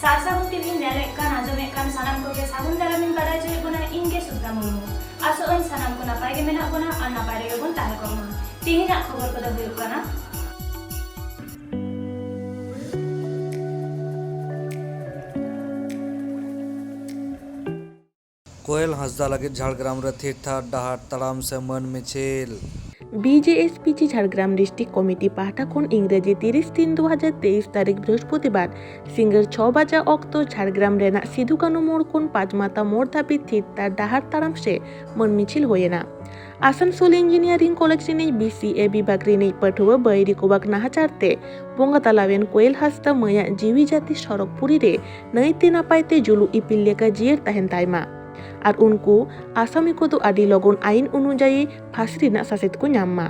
ᱥᱟᱨᱥᱟᱜᱩᱱ TV ᱧᱮᱞᱮᱫ ᱠᱟᱱ ᱟᱸᱡᱚᱢᱮᱫ ᱠᱟᱱ ᱥᱟᱱᱟᱢ ᱠᱚᱜᱮ ᱥᱟᱹᱜᱩᱱ ᱫᱟᱨᱟᱢᱤᱧ ᱵᱟᱲᱟᱭ ᱦᱚᱪᱚᱭᱮᱫ ᱵᱚᱱᱟ ᱤᱧ ᱜᱮ ᱥᱩᱫᱽᱫᱷᱟ ᱢᱩᱨᱢᱩ। ᱟᱥᱚᱜ ᱟᱹᱧ ᱥᱟᱱᱟᱢ ᱠᱚ ᱱᱟᱯᱟᱭ ᱜᱮ ᱢᱮᱱᱟᱜ ᱵᱚᱱᱟ ᱟᱨ ᱱᱟᱯᱟᱭ ᱨᱮᱜᱮ ᱵᱚᱱ ᱛᱟᱦᱮᱸ ᱠᱚᱜ ᱢᱟ। ᱛᱮᱦᱮᱧᱟᱜ ᱠᱷᱚᱵᱚᱨ ᱠᱚᱫᱚ ᱦᱩᱭᱩᱜ ᱠᱟᱱᱟ कोयल हांसदा लगित झाड़ग्राम रे थिर थार डाहार ताड़ाम से मन मिছিল। বিজেএসপিজি ঝাড়গ্রাম ডিস্ট্রিক্ট কমিটি পাহটা খন ইংরেজি 30/3/2023 তারিখ বৃহস্পতিবার সিঙ্গার 6 বাজা অক্ত ঝাড়গ্রাম রেনা সিধু কানু মোড় খন পাঁচমাতা মোড় ধাবিত থিরতার ডাহার তারাম সে মন মিছিল হয়েনা। আসানসোল ইঞ্জিনিয়ারিং কলেজ রিনি বিসিএ বিভাগ রিনি পাঠুয়া বাইরি কোবাক নাহাচারতে বঙ্গা তালাবেন কোয়েল হাসদা ময়া জিবি জাতি সড়ক পুরী রে নৈতে নাপাইতে জুলু ইপিল লেকা জিয়ের তাহেন তাইমা আর উনকু আসামি কদু আদি লগন আইন অনুযায়ী ফাঁসি রেনাᱜ সাসেত को ᱧᱟᱢ ᱢᱟ।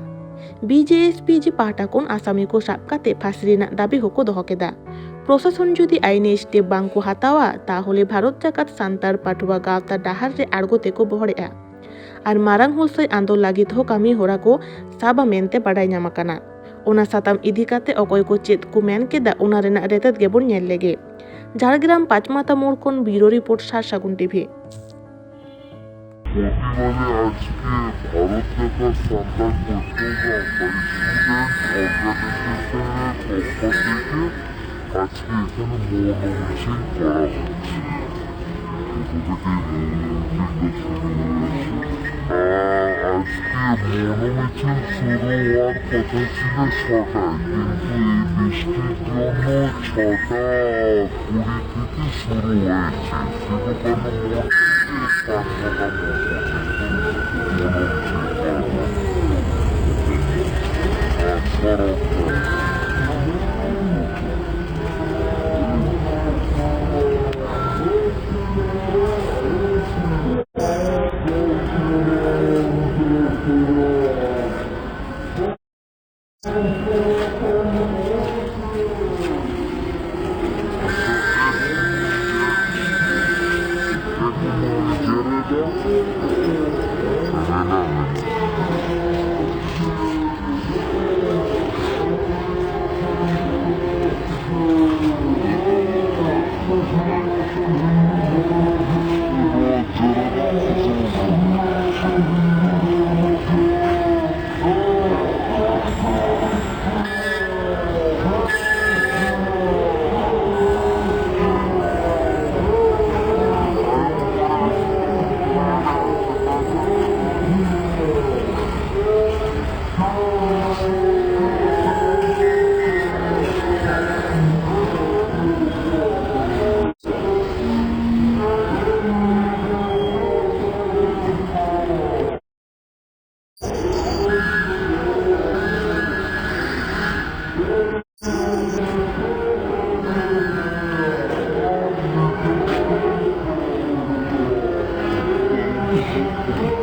বিজেএসপিজি পাহটা খন আসামি को সাব কাতে ফাঁসি রেনাᱜ দাবি হকো দহ কেদা। প্রশাসন যদি আইনে স্টেপ বাংকো হাতাওয়া তাহলে ভারত জাকাত সান্তার পাঠুয়া গাওতা ডাহার রে আড়গোতে को বহরে'a আর মারাং হুলসই আন্দোল লাগিত হো কামি হরা को সাবা মেনতে বাড়াই ᱧᱟᱢ ᱟᱠᱟᱱᱟ। ᱚᱱᱟ ᱥᱟᱛᱟᱢ ᱤᱫᱤ ᱠᱟᱛᱮ ᱚᱠᱚᱭ ᱠᱚ ᱪᱮᱫ ᱠᱚ ᱢᱮᱱ ᱠᱮᱫᱟ ᱚᱱᱟ ᱨᱮᱱᱟᱜ ᱨᱮᱛᱮᱫ ᱜᱮᱵᱚᱱ ᱧᱮᱞ ᱞᱮᱜᱮ। ঝাড়গ্রাম পাঁচমাতা মোড় খন ব্যুরো রিপোর্ট সারসাগুন টিভি। প্রতিবাদে আজকে ভারত জাকাত Santal Paschimbanga student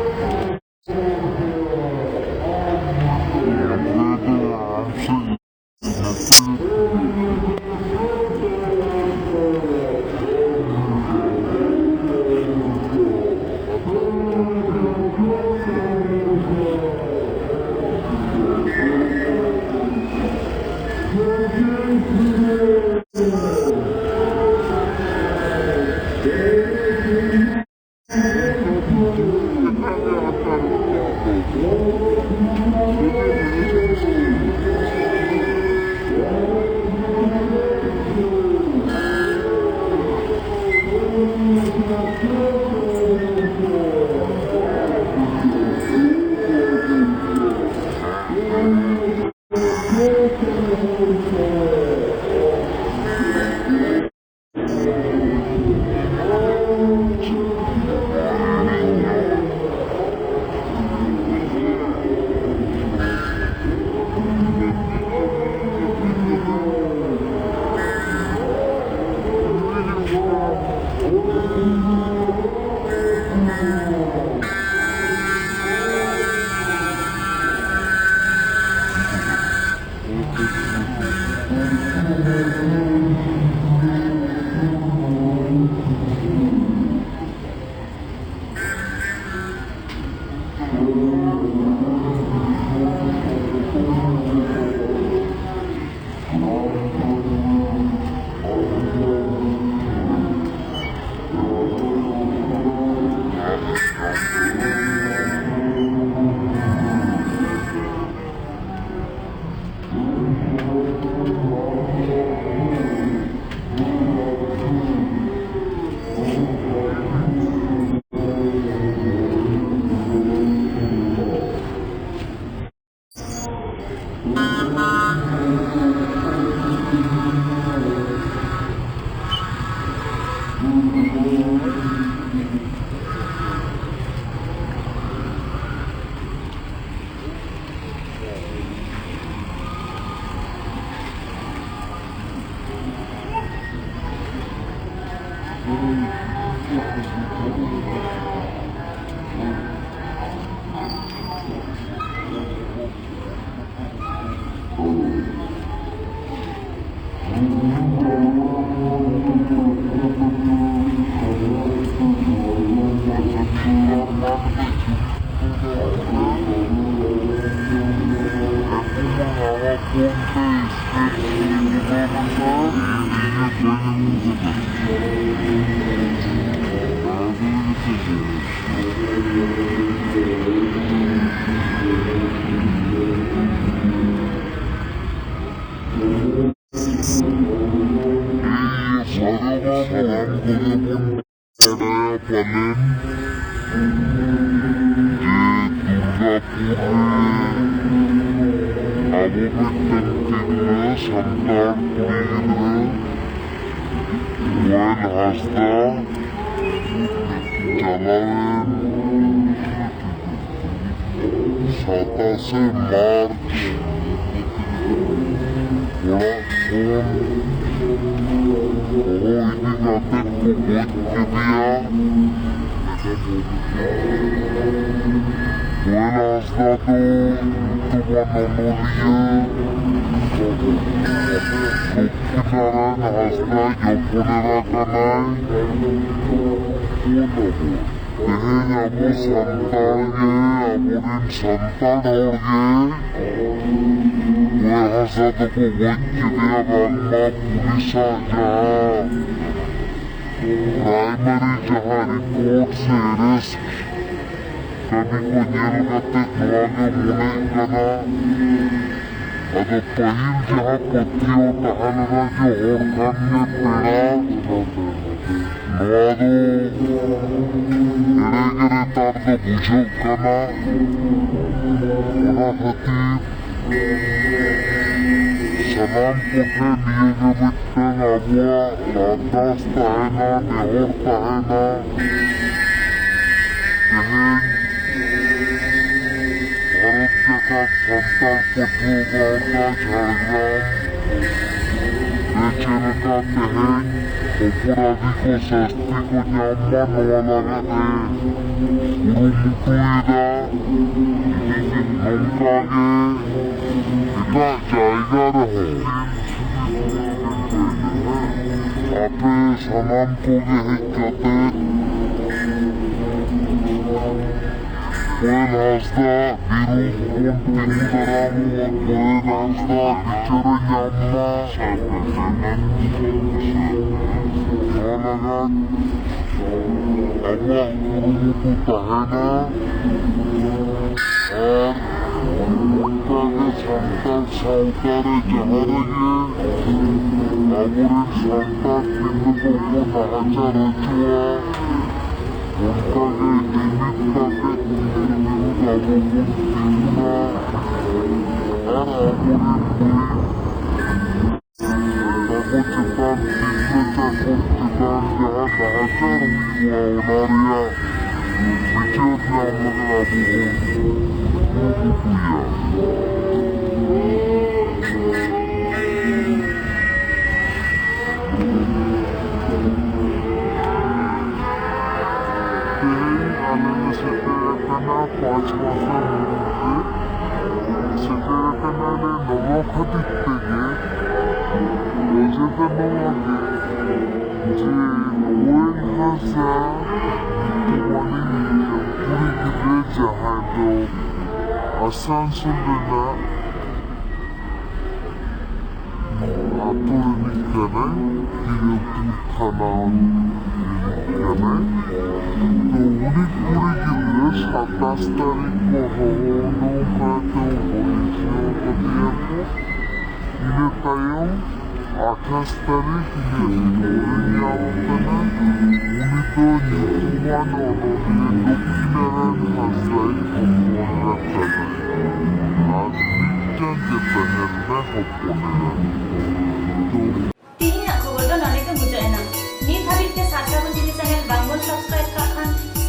Tihinya khobor do nolike mujok ena. Nit habit ke sasa bunti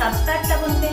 subscribe তাবন